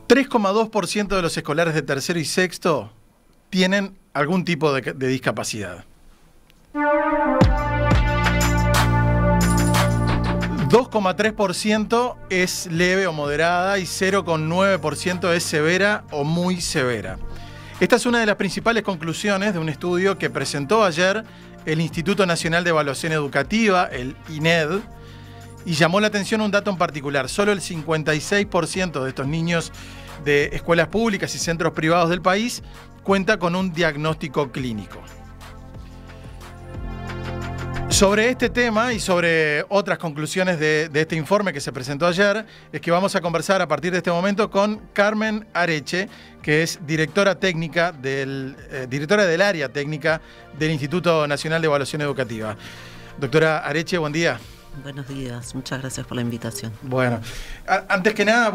3,2% de los escolares de tercero y sexto tienen algún tipo de discapacidad. 2,3% es leve o moderada y 0,9% es severa o muy severa. Esta es una de las principales conclusiones de un estudio que presentó ayer el Instituto Nacional de Evaluación Educativa, el INED, y llamó la atención un dato en particular. Solo el 56% de estos niños de escuelas públicas y centros privados del país cuenta con un diagnóstico clínico. Sobre este tema y sobre otras conclusiones de este informe que se presentó ayer, es que vamos a conversar a partir de este momento con Carmen Areche, que es directora del área técnica del Instituto Nacional de Evaluación Educativa. Doctora Areche, buen día. Buenos días, muchas gracias por la invitación. Bueno, antes que nada,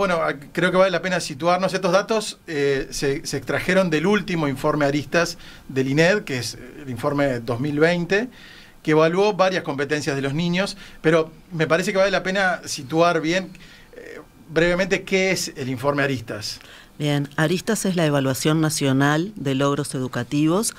creo que vale la pena situarnos. Estos datos se extrajeron del último informe Aristas del INED, que es el informe 2020, que evaluó varias competencias de los niños, pero me parece que vale la pena situar bien, brevemente, qué es el informe Aristas. Bien, Aristas es la evaluación nacional de logros educativos.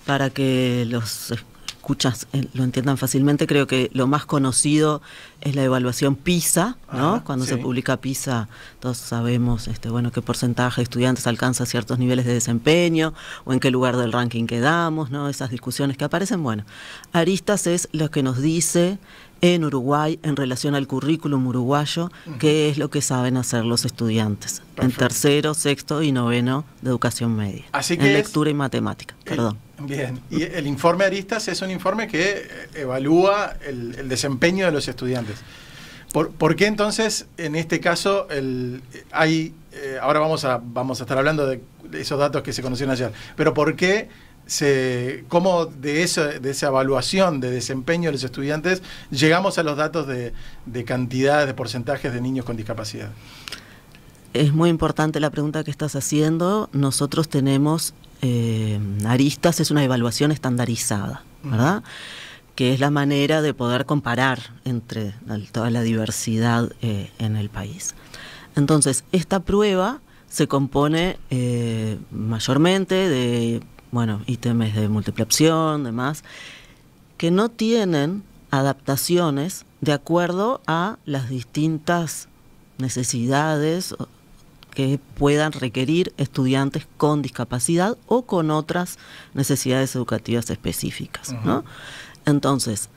Para que los escuchas lo entiendan fácilmente, creo que lo más conocido es la evaluación PISA, ¿no? Cuando se publica PISA, todos sabemos qué porcentaje de estudiantes alcanza ciertos niveles de desempeño o en qué lugar del ranking quedamos, ¿no? Esas discusiones que aparecen. Bueno, Aristas es lo que nos dice en Uruguay en relación al currículum uruguayo, qué es lo que saben hacer los estudiantes. Perfecto. En tercero, sexto y noveno de educación media. Así que en lectura y matemática, perdón. Bien, y el informe Aristas es un informe que evalúa el desempeño de los estudiantes. ¿Por qué entonces, en este caso, ahora vamos a estar hablando de esos datos que se conocieron ayer, pero por qué cómo de esa evaluación de desempeño de los estudiantes llegamos a los datos de cantidades, de porcentajes de niños con discapacidad? Es muy importante la pregunta que estás haciendo. Nosotros tenemos Aristas, es una evaluación estandarizada, ¿verdad? Que es la manera de poder comparar entre toda la diversidad en el país. Entonces, esta prueba se compone mayormente de ítems de múltiple opción, demás, que no tienen adaptaciones de acuerdo a las distintas necesidades que puedan requerir estudiantes con discapacidad o con otras necesidades educativas específicas, ¿no? Entonces,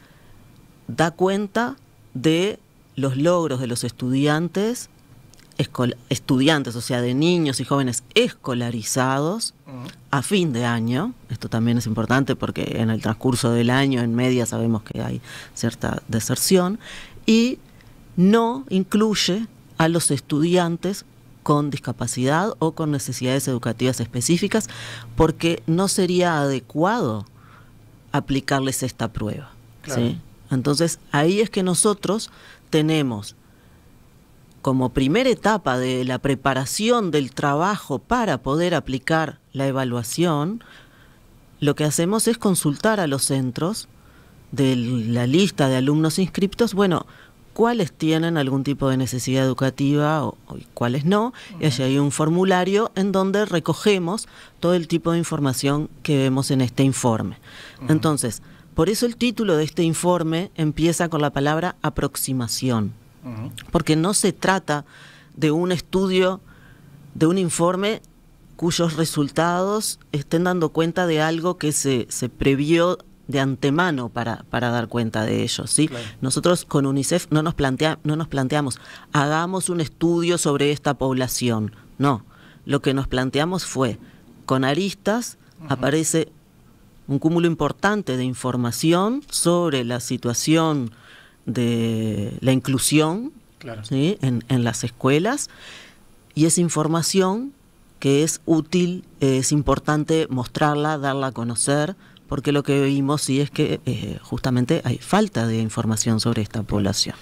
da cuenta de los logros de los estudiantes, o sea, de niños y jóvenes escolarizados a fin de año. Esto también es importante porque en el transcurso del año, en media, sabemos que hay cierta deserción, y no incluye a los estudiantes con discapacidad o con necesidades educativas específicas, porque no sería adecuado aplicarles esta prueba. Claro. ¿Sí? Entonces, ahí es que nosotros tenemos, como primera etapa de la preparación del trabajo para poder aplicar la evaluación, lo que hacemos es consultar a los centros de la lista de alumnos inscriptos, cuáles tienen algún tipo de necesidad educativa o cuáles no, y allí hay un formulario en donde recogemos todo el tipo de información que vemos en este informe. Entonces, por eso el título de este informe empieza con la palabra aproximación, porque no se trata de un estudio, de un informe cuyos resultados estén dando cuenta de algo que se previó de antemano para dar cuenta de ello, ¿sí? Claro. Nosotros con UNICEF no nos planteamos, hagamos un estudio sobre esta población. No, lo que nos planteamos fue, con Aristas aparece un cúmulo importante de información sobre la situación de la inclusión, claro, ¿sí? en las escuelas, y esa información que es útil, es importante mostrarla, darla a conocer, porque lo que vimos sí es que justamente hay falta de información sobre esta población.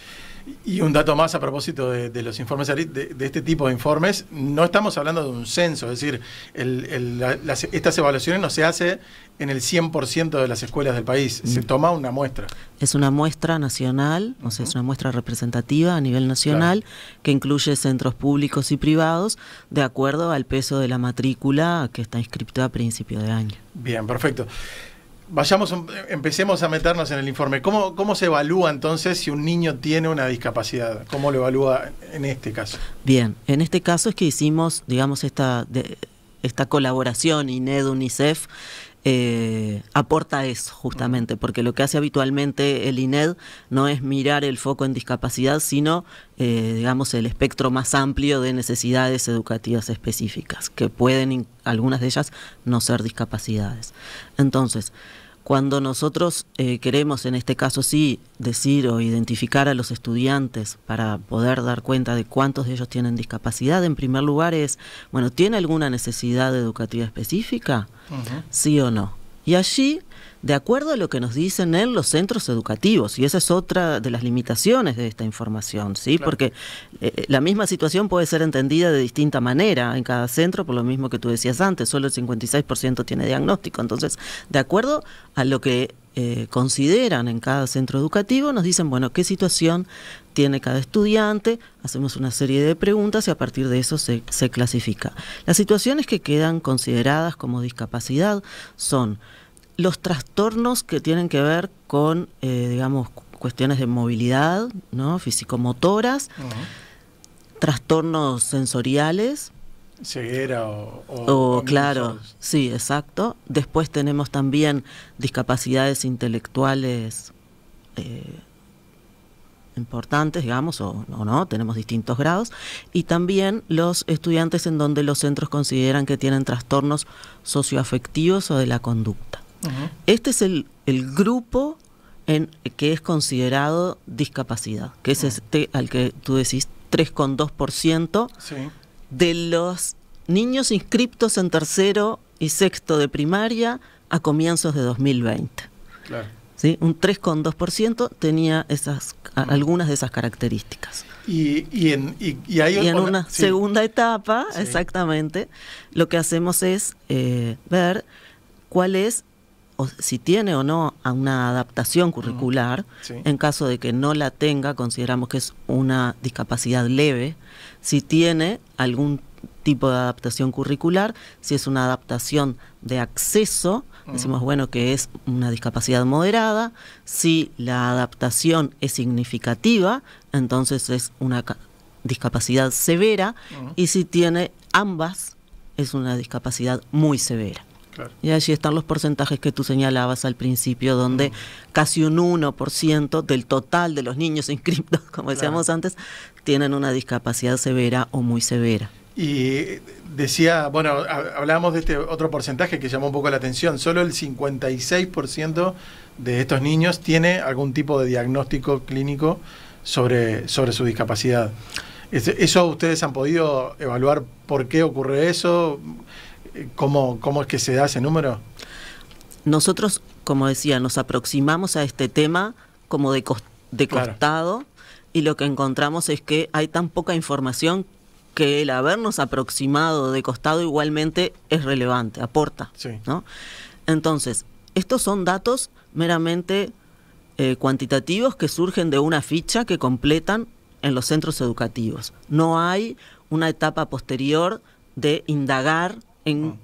Y un dato más a propósito de los informes, de este tipo de informes, no estamos hablando de un censo, es decir, estas evaluaciones no se hacen en el 100% de las escuelas del país, se toma una muestra. Es una muestra nacional, o sea, es una muestra representativa a nivel nacional, claro, que incluye centros públicos y privados, de acuerdo al peso de la matrícula que está inscripta a principio de año. Bien, perfecto. Empecemos a meternos en el informe. ¿Cómo se evalúa entonces si un niño tiene una discapacidad? ¿Cómo lo evalúa en este caso? Bien, en este caso es que hicimos, digamos, esta colaboración INED-UNICEF. Aporta eso justamente, porque lo que hace habitualmente el INED no es mirar el foco en discapacidad, sino, digamos, el espectro más amplio de necesidades educativas específicas, que pueden, algunas de ellas, no ser discapacidades. Entonces, cuando nosotros queremos, en este caso sí, decir o identificar a los estudiantes para poder dar cuenta de cuántos de ellos tienen discapacidad, en primer lugar es, bueno, ¿tiene alguna necesidad educativa específica? ¿Sí o no? Y allí, de acuerdo a lo que nos dicen en los centros educativos, y esa es otra de las limitaciones de esta información, ¿sí? Claro. Porque la misma situación puede ser entendida de distinta manera en cada centro, por lo mismo que tú decías antes, solo el 56% tiene diagnóstico. Entonces, de acuerdo a lo que consideran en cada centro educativo, nos dicen, bueno, ¿qué situación tiene cada estudiante? Hacemos una serie de preguntas y a partir de eso se clasifica. Las situaciones que quedan consideradas como discapacidad son los trastornos que tienen que ver con, digamos, cuestiones de movilidad, ¿no? Físico-motoras, trastornos sensoriales. Ceguera o claro, sí, exacto. Después tenemos también discapacidades intelectuales importantes, digamos, o no, tenemos distintos grados. Y también los estudiantes en donde los centros consideran que tienen trastornos socioafectivos o de la conducta. Este es el grupo que es considerado discapacidad, que es este al que tú decís 3,2%. Sí. De los niños inscriptos en tercero y sexto de primaria a comienzos de 2020. Claro. ¿Sí? Un 3,2% tenía algunas de esas características. Y en una segunda etapa, sí, exactamente, lo que hacemos es ver cuál es, o si tiene o no una adaptación curricular. Sí. En caso de que no la tenga, consideramos que es una discapacidad leve. Si tiene algún tipo de adaptación curricular, si es una adaptación de acceso, decimos, bueno, que es una discapacidad moderada. Si la adaptación es significativa, entonces es una discapacidad severa. Y si tiene ambas, es una discapacidad muy severa. Claro. Y allí están los porcentajes que tú señalabas al principio, donde casi un 1% del total de los niños inscriptos, como decíamos antes, tienen una discapacidad severa o muy severa. Y decía, bueno, hablábamos de este otro porcentaje que llamó un poco la atención, solo el 56% de estos niños tiene algún tipo de diagnóstico clínico sobre su discapacidad. ¿Eso ustedes han podido evaluar por qué ocurre eso? ¿Cómo es que se da ese número? Nosotros, como decía, nos aproximamos a este tema como de costado, y lo que encontramos es que hay tan poca información que el habernos aproximado de costado igualmente es relevante, aporta, sí, ¿no? Entonces, estos son datos meramente cuantitativos que surgen de una ficha que completan en los centros educativos. No hay una etapa posterior de indagar en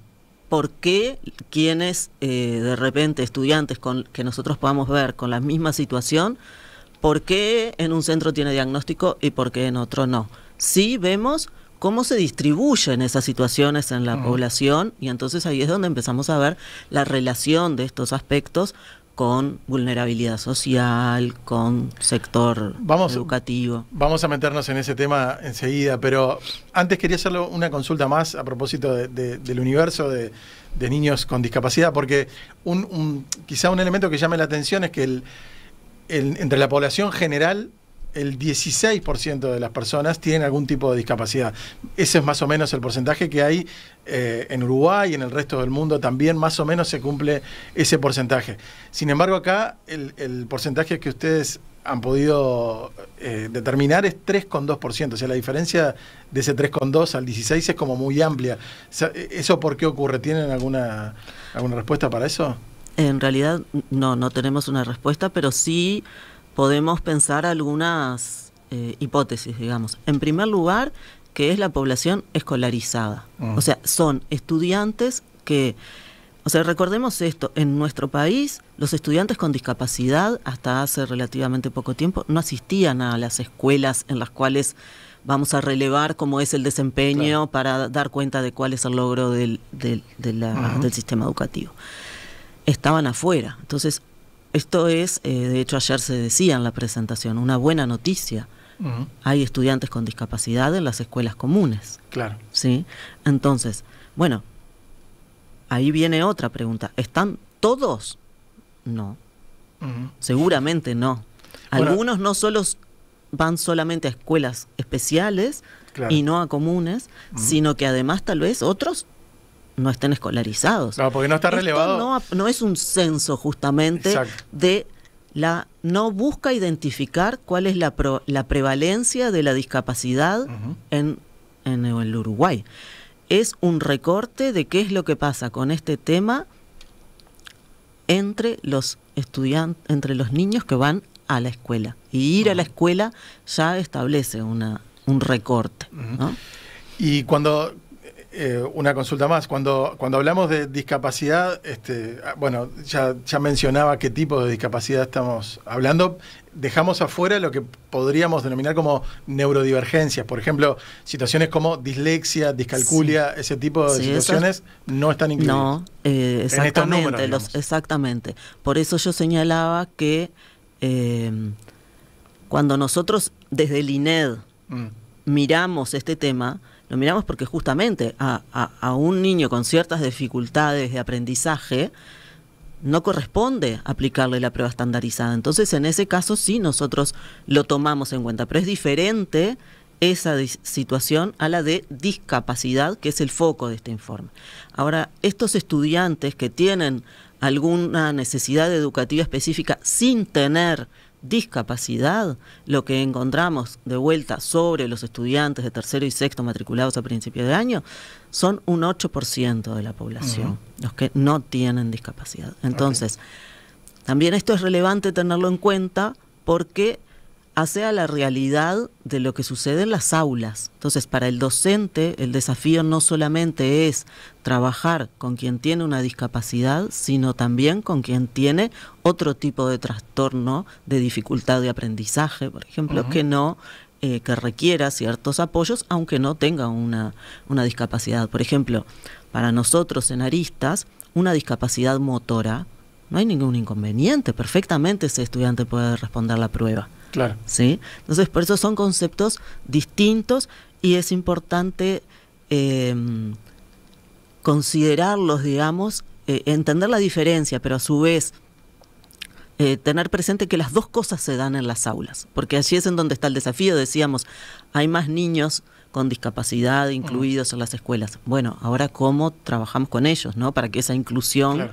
por qué quienes de repente estudiantes que nosotros podamos ver con la misma situación, por qué en un centro tiene diagnóstico y por qué en otro no. Sí vemos cómo se distribuyen esas situaciones en la población, y entonces ahí es donde empezamos a ver la relación de estos aspectos con vulnerabilidad social, con sector educativo. Vamos a meternos en ese tema enseguida, pero antes quería hacerle una consulta más a propósito del universo de niños con discapacidad, porque quizá un elemento que llame la atención es que entre la población general, el 16% de las personas tienen algún tipo de discapacidad. Ese es más o menos el porcentaje que hay en Uruguay y en el resto del mundo también más o menos se cumple ese porcentaje. Sin embargo, acá el porcentaje que ustedes han podido determinar es 3,2%. O sea, la diferencia de ese 3,2 al 16 es como muy amplia. ¿Eso por qué ocurre? ¿Tienen alguna respuesta para eso? En realidad no tenemos una respuesta, pero sí podemos pensar algunas hipótesis, digamos. En primer lugar, que es la población escolarizada. O sea, son estudiantes que... O sea, recordemos esto, en nuestro país los estudiantes con discapacidad hasta hace relativamente poco tiempo no asistían a las escuelas en las cuales vamos a relevar cómo es el desempeño para dar cuenta de cuál es el logro del sistema educativo. Estaban afuera. Entonces, esto es, de hecho ayer se decía en la presentación, una buena noticia. Hay estudiantes con discapacidad en las escuelas comunes. Claro. ¿Sí? Entonces, bueno... Ahí viene otra pregunta. ¿Están todos? No. Seguramente no. Algunos no solo van solamente a escuelas especiales y no a comunes, sino que además tal vez otros no estén escolarizados. No, porque no está relevado. No es un censo justamente de la... No busca identificar cuál es la prevalencia de la discapacidad en el Uruguay. Es un recorte de qué es lo que pasa con este tema entre los estudiantes, entre los niños que van a la escuela. Y ir a la escuela ya establece un recorte, ¿no? Y cuando, una consulta más, cuando hablamos de discapacidad, bueno, ya mencionaba qué tipo de discapacidad estamos hablando. Dejamos afuera lo que podríamos denominar como neurodivergencias. Por ejemplo, situaciones como dislexia, discalculia, ese tipo de situaciones no están incluidas. No, exactamente. En estos números, exactamente. Por eso yo señalaba que cuando nosotros desde el INED miramos este tema, lo miramos porque justamente a un niño con ciertas dificultades de aprendizaje no corresponde aplicarle la prueba estandarizada. Entonces, en ese caso sí nosotros lo tomamos en cuenta, pero es diferente esa situación a la de discapacidad, que es el foco de este informe. Ahora, estos estudiantes que tienen alguna necesidad educativa específica sin tener discapacidad, lo que encontramos de vuelta sobre los estudiantes de tercero y sexto matriculados a principio de año son un 8% de la población, los que no tienen discapacidad. Entonces, también esto es relevante tenerlo en cuenta porque hace a la realidad de lo que sucede en las aulas. Entonces, para el docente, el desafío no solamente es trabajar con quien tiene una discapacidad, sino también con quien tiene otro tipo de trastorno de dificultad de aprendizaje, por ejemplo, que requiera ciertos apoyos, aunque no tenga una discapacidad. Por ejemplo, para nosotros en Aristas, una discapacidad motora, no hay ningún inconveniente, perfectamente ese estudiante puede responder la prueba. Claro. ¿Sí? Entonces, por eso son conceptos distintos y es importante considerarlos, digamos, entender la diferencia, pero a su vez tener presente que las dos cosas se dan en las aulas, porque allí es en donde está el desafío. Decíamos, hay más niños con discapacidad incluidos en las escuelas. Bueno, ahora cómo trabajamos con ellos, ¿no? Para que esa inclusión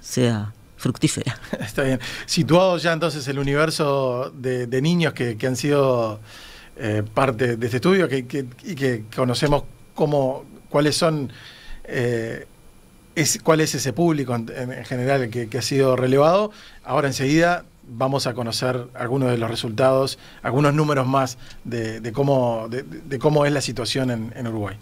sea fructífera. Está bien. Situado ya entonces el universo de niños que han sido parte de este estudio y que conocemos cuáles son, cuál es ese público en general que ha sido relevado. Ahora enseguida vamos a conocer algunos de los resultados, algunos números más de cómo es la situación en Uruguay.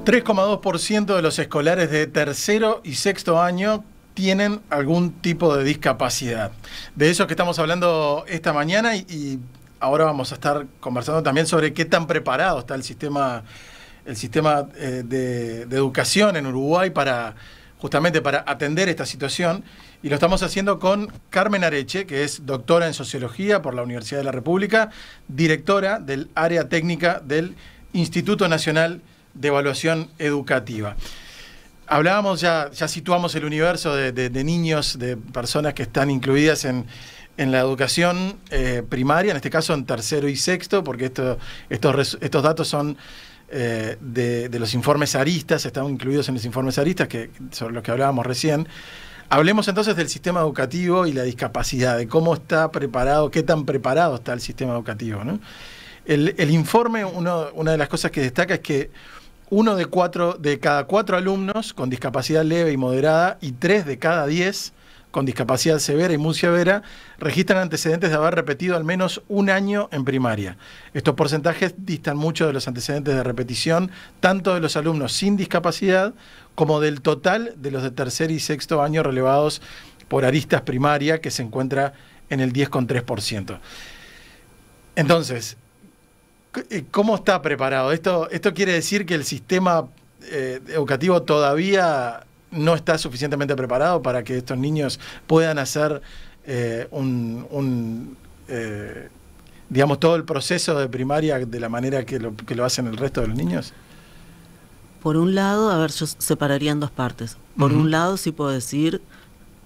3,2% de los escolares de tercero y sexto año tienen algún tipo de discapacidad. De eso que estamos hablando esta mañana y ahora vamos a estar conversando también sobre qué tan preparado está el sistema de educación en Uruguay justamente para atender esta situación. Y lo estamos haciendo con Carmen Areche, que es doctora en Sociología por la Universidad de la República, directora del área técnica del Instituto Nacional de Evaluación Educativa. Hablábamos, ya situamos el universo de niños, de personas que están incluidas en la educación primaria, en este caso en tercero y sexto, porque estos datos son de los informes aristas, están incluidos en los informes aristas, sobre los que hablábamos recién. Hablemos entonces del sistema educativo y la discapacidad, de cómo está preparado, qué tan preparado está el sistema educativo, ¿no? El informe, una de las cosas que destaca es que 1 de cada 4 alumnos con discapacidad leve y moderada y 3 de cada 10 con discapacidad severa y muy severa registran antecedentes de haber repetido al menos un año en primaria. Estos porcentajes distan mucho de los antecedentes de repetición, tanto de los alumnos sin discapacidad como del total de los de tercer y sexto año relevados por aristas primaria, que se encuentra en el 10,3%. Entonces, ¿cómo está preparado? ¿Esto quiere decir que el sistema educativo todavía no está suficientemente preparado para que estos niños puedan hacer digamos, todo el proceso de primaria de la manera que lo hacen el resto de los niños? Por un lado, a ver, yo separaría en dos partes. Por un lado, sí puedo decir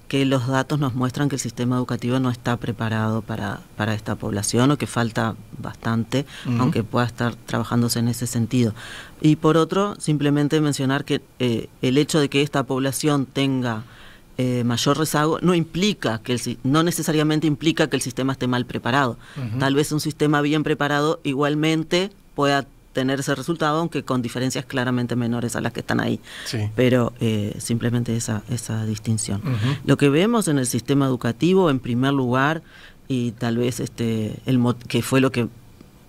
que los datos nos muestran que el sistema educativo no está preparado para esta población, o que falta bastante, aunque pueda estar trabajándose en ese sentido. Y por otro, simplemente mencionar que el hecho de que esta población tenga mayor rezago no necesariamente implica que el sistema esté mal preparado. Tal vez un sistema bien preparado igualmente pueda tener ese resultado, aunque con diferencias claramente menores a las que están ahí. Sí. Pero simplemente esa distinción. Lo que vemos en el sistema educativo, en primer lugar, y tal vez que fue lo que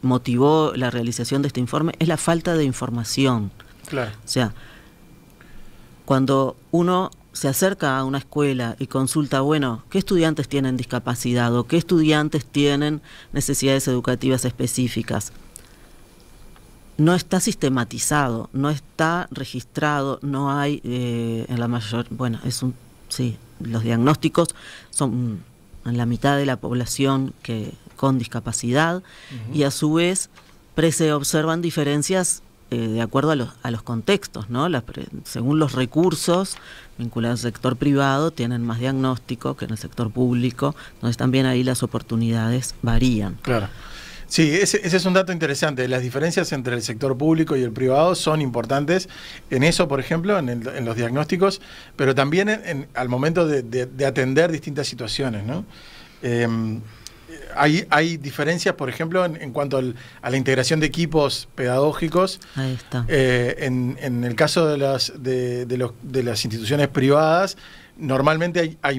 motivó la realización de este informe, es la falta de información. Claro. O sea, cuando uno se acerca a una escuela y consulta, bueno, ¿qué estudiantes tienen discapacidad o qué estudiantes tienen necesidades educativas específicas? No está sistematizado, no está registrado, no hay en la mayor, bueno, los diagnósticos son en la mitad de la población con discapacidad, y a su vez se observan diferencias de acuerdo a los contextos, ¿no? Según los recursos vinculados al sector privado tienen más diagnóstico que en el sector público, entonces también ahí las oportunidades varían. Claro. Sí, ese es un dato interesante. Las diferencias entre el sector público y el privado son importantes en eso, por ejemplo, en los diagnósticos, pero también al momento de atender distintas situaciones, ¿no? Hay diferencias, por ejemplo, en cuanto a la integración de equipos pedagógicos. Ahí está. En el caso de las instituciones privadas, normalmente hay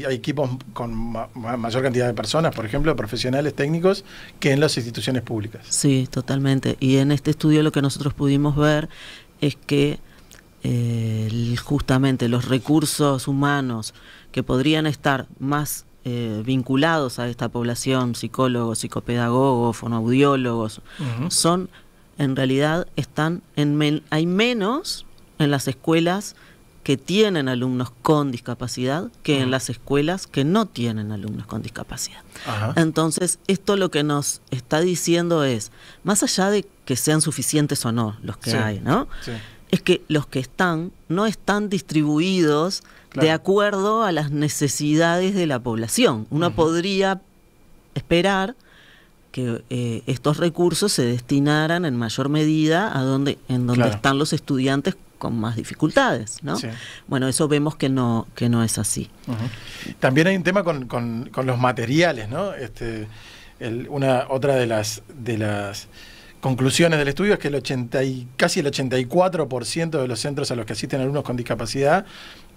equipos con mayor cantidad de personas, por ejemplo, profesionales técnicos, que en las instituciones públicas. Sí, totalmente. Y en este estudio lo que nosotros pudimos ver es que justamente los recursos humanos que podrían estar más vinculados a esta población, psicólogos, psicopedagogos, fonoaudiólogos, en realidad hay menos en las escuelas que tienen alumnos con discapacidad que en las escuelas que no tienen alumnos con discapacidad. Entonces, esto lo que nos está diciendo es, más allá de que sean suficientes o no los que hay, ¿no? Sí. Es que los que no están distribuidos de acuerdo a las necesidades de la población. Uno podría esperar que estos recursos se destinaran en mayor medida en donde están los estudiantes con más dificultades, ¿no? Sí. Bueno, eso vemos que no es así. También hay un tema con los materiales, ¿no? Otra de las conclusiones del estudio es que casi el 84% de los centros a los que asisten alumnos con discapacidad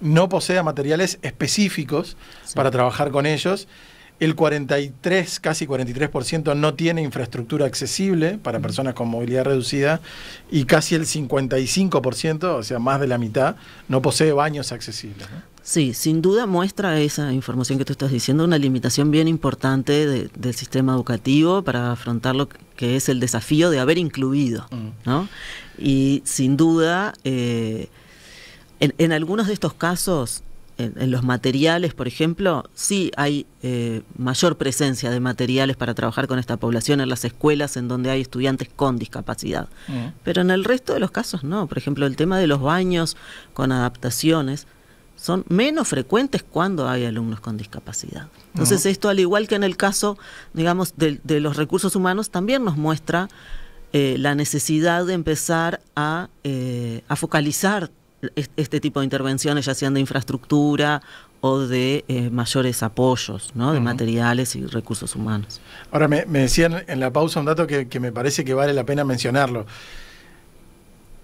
no posee materiales específicos para trabajar con ellos. El casi 43% no tiene infraestructura accesible para personas con movilidad reducida, y casi el 55%, o sea, más de la mitad, no posee baños accesibles, ¿no? Sí, sin duda muestra esa información que tú estás diciendo una limitación bien importante del sistema educativo para afrontar lo que es el desafío de haber incluido, ¿no? Y sin duda, en algunos de estos casos, en los materiales, por ejemplo, sí hay mayor presencia de materiales para trabajar con esta población en las escuelas en donde hay estudiantes con discapacidad. Pero en el resto de los casos no. Por ejemplo, el tema de los baños con adaptaciones son menos frecuentes cuando hay alumnos con discapacidad. Entonces esto, al igual que en el caso, digamos, de los recursos humanos, también nos muestra la necesidad de empezar a focalizar este tipo de intervenciones, ya sean de infraestructura o de mayores apoyos, ¿no? De materiales y recursos humanos. Ahora, me decían en la pausa un dato que me parece que vale la pena mencionarlo.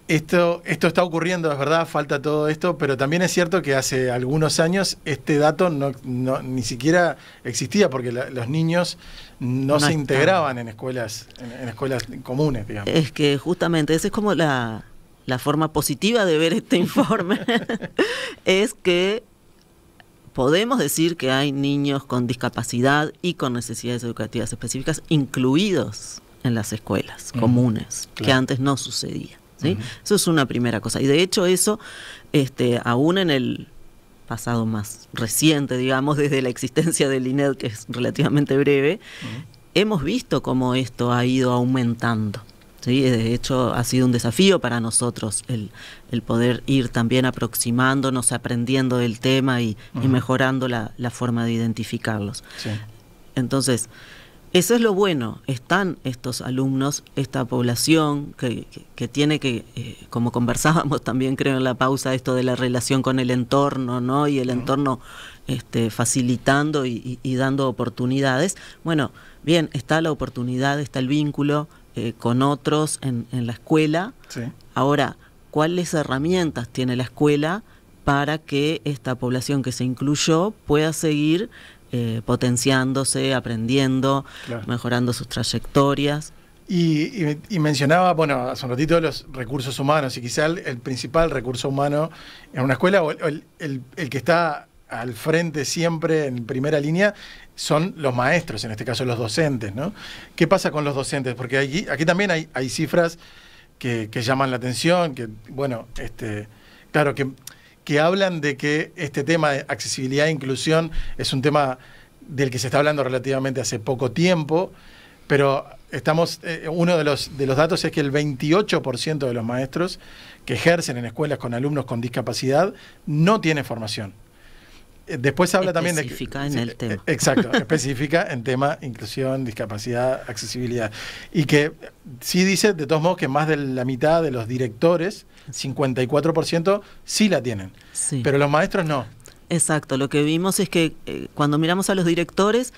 Esto está ocurriendo, es verdad, falta todo esto, pero también es cierto que hace algunos años este dato ni siquiera existía, porque los niños no se integraban en escuelas comunes, digamos. Es que justamente esa es como la forma positiva de ver este informe, es que podemos decir que hay niños con discapacidad y con necesidades educativas específicas incluidos en las escuelas comunes, claro, que antes no sucedía. ¿Sí? Eso es una primera cosa. Y de hecho eso, aún en el pasado más reciente, digamos, desde la existencia del INED, que es relativamente breve, hemos visto cómo esto ha ido aumentando. ¿Sí? De hecho, ha sido un desafío para nosotros el poder ir también aproximándonos, aprendiendo del tema y mejorando la forma de identificarlos. Sí. Entonces, eso es lo bueno, están estos alumnos, esta población que tiene que, como conversábamos también creo en la pausa, esto de la relación con el entorno, ¿no? Y el entorno facilitando y dando oportunidades. Bueno, bien, está la oportunidad, está el vínculo con otros en la escuela. Sí. Ahora, ¿cuáles herramientas tiene la escuela para que esta población que se incluyó pueda seguir potenciándose, aprendiendo, claro, mejorando sus trayectorias? Y mencionaba, bueno, hace un ratito los recursos humanos, y quizá el principal recurso humano en una escuela, o el que está al frente siempre en primera línea, son los maestros, en este caso los docentes, ¿no? ¿Qué pasa con los docentes? Porque aquí también hay cifras que llaman la atención, que, bueno, claro, que hablan de que este tema de accesibilidad e inclusión es un tema del que se está hablando relativamente hace poco tiempo, pero uno de los datos es que el 28% de los maestros que ejercen en escuelas con alumnos con discapacidad no tiene formación. Después habla también de... Específica en el tema. Exacto, específica en tema inclusión, discapacidad, accesibilidad. Y que sí dice, de todos modos, que más de la mitad de los directores, 54%, sí la tienen. Sí. Pero los maestros no. Exacto, lo que vimos es que cuando miramos a los directores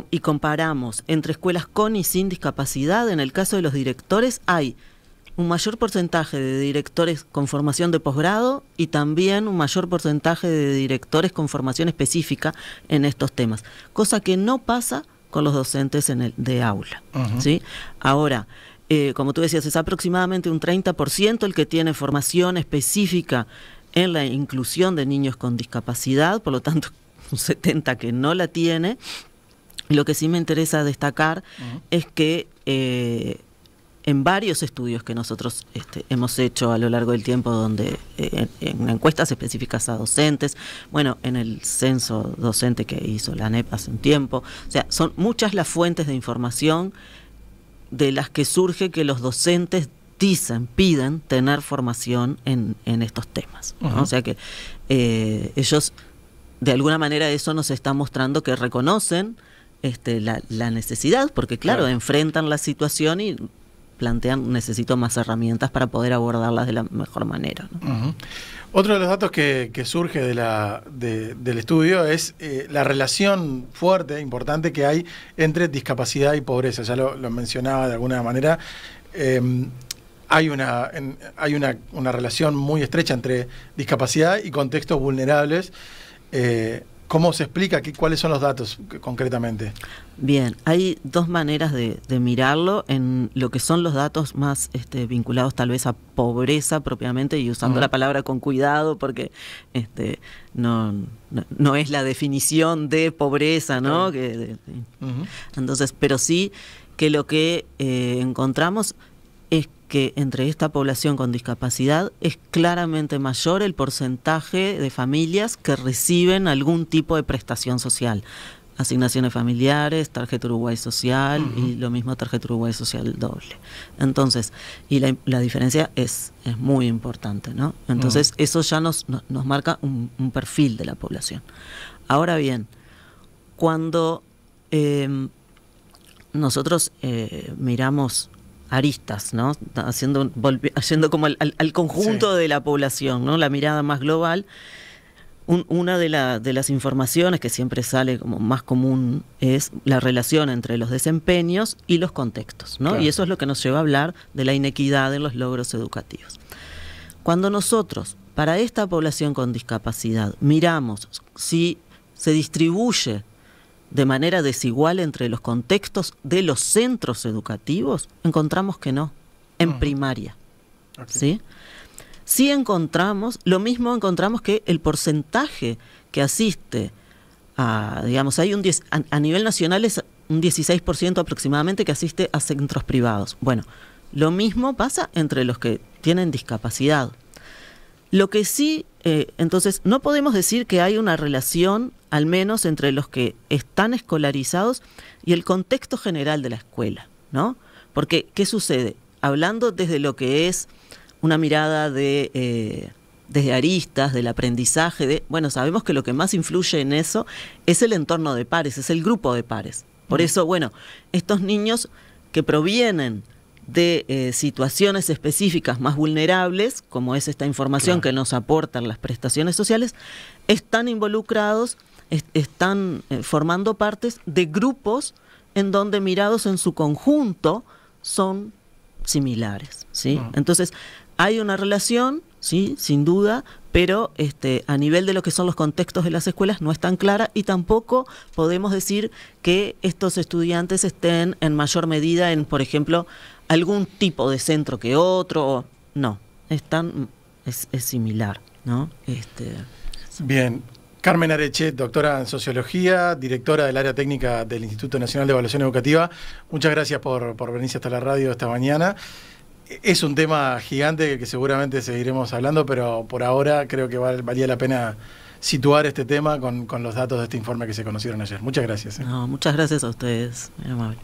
y comparamos entre escuelas con y sin discapacidad, en el caso de los directores hay un mayor porcentaje de directores con formación de posgrado y también un mayor porcentaje de directores con formación específica en estos temas, cosa que no pasa con los docentes de aula. ¿Sí? Ahora, como tú decías, es aproximadamente un 30% el que tiene formación específica en la inclusión de niños con discapacidad, por lo tanto un 70% que no la tiene. Lo que sí me interesa destacar es que en varios estudios que nosotros hemos hecho a lo largo del tiempo, donde en encuestas específicas a docentes, bueno, en el censo docente que hizo la ANEP hace un tiempo, o sea, son muchas las fuentes de información de las que surge que los docentes piden tener formación en estos temas, ¿no? O sea que ellos, de alguna manera, eso nos está mostrando que reconocen la necesidad, porque claro, enfrentan la situación y plantean, necesito más herramientas para poder abordarlas de la mejor manera, ¿no? Otro de los datos que surge del estudio es la relación fuerte, importante que hay entre discapacidad y pobreza. Ya lo mencionaba de alguna manera. Hay una relación muy estrecha entre discapacidad y contextos vulnerables. ¿Cómo se explica? ¿Cuáles son los datos concretamente? Bien, hay dos maneras de mirarlo en lo que son los datos más vinculados tal vez a pobreza propiamente, y usando la palabra con cuidado porque no es la definición de pobreza, ¿no? Entonces, pero sí que lo que encontramos es que entre esta población con discapacidad es claramente mayor el porcentaje de familias que reciben algún tipo de prestación social. Asignaciones familiares, tarjeta Uruguay Social y lo mismo tarjeta Uruguay Social doble. Entonces, y la diferencia es muy importante, ¿no? Entonces, eso ya nos marca un perfil de la población. Ahora bien, cuando nosotros miramos aristas, ¿no? Yendo como al conjunto de la población, ¿no? La mirada más global. Una de las informaciones que siempre sale como más común es la relación entre los desempeños y los contextos, ¿no? Claro. Y eso es lo que nos lleva a hablar de la inequidad en los logros educativos. Cuando nosotros, para esta población con discapacidad, miramos si se distribuye de manera desigual entre los contextos de los centros educativos, encontramos que no, en primaria, ¿sí? Sí encontramos, lo mismo encontramos que el porcentaje que asiste a, digamos, hay a nivel nacional es un 16% aproximadamente que asiste a centros privados. Bueno, lo mismo pasa entre los que tienen discapacidad. Lo que sí, entonces, no podemos decir que hay una relación, al menos entre los que están escolarizados y el contexto general de la escuela, ¿no? Porque, ¿qué sucede? Hablando desde lo que es una mirada desde aristas, del aprendizaje, bueno, sabemos que lo que más influye en eso es el entorno de pares, es el grupo de pares. Por eso, bueno, estos niños que provienen de situaciones específicas más vulnerables, como es esta información que nos aportan las prestaciones sociales, están involucrados, están formando partes de grupos en donde mirados en su conjunto son similares, ¿sí? Entonces, hay una relación, sí, sin duda, pero a nivel de lo que son los contextos de las escuelas no es tan clara y tampoco podemos decir que estos estudiantes estén en mayor medida en, por ejemplo, algún tipo de centro que otro. No, es similar, ¿no? Bien. Carmen Arechet, doctora en Sociología, directora del área técnica del Instituto Nacional de Evaluación Educativa. Muchas gracias por venirse hasta la radio esta mañana. Es un tema gigante que seguramente seguiremos hablando, pero por ahora creo que valía la pena situar este tema con los datos de este informe que se conocieron ayer. Muchas gracias. No, muchas gracias a ustedes, muy amable.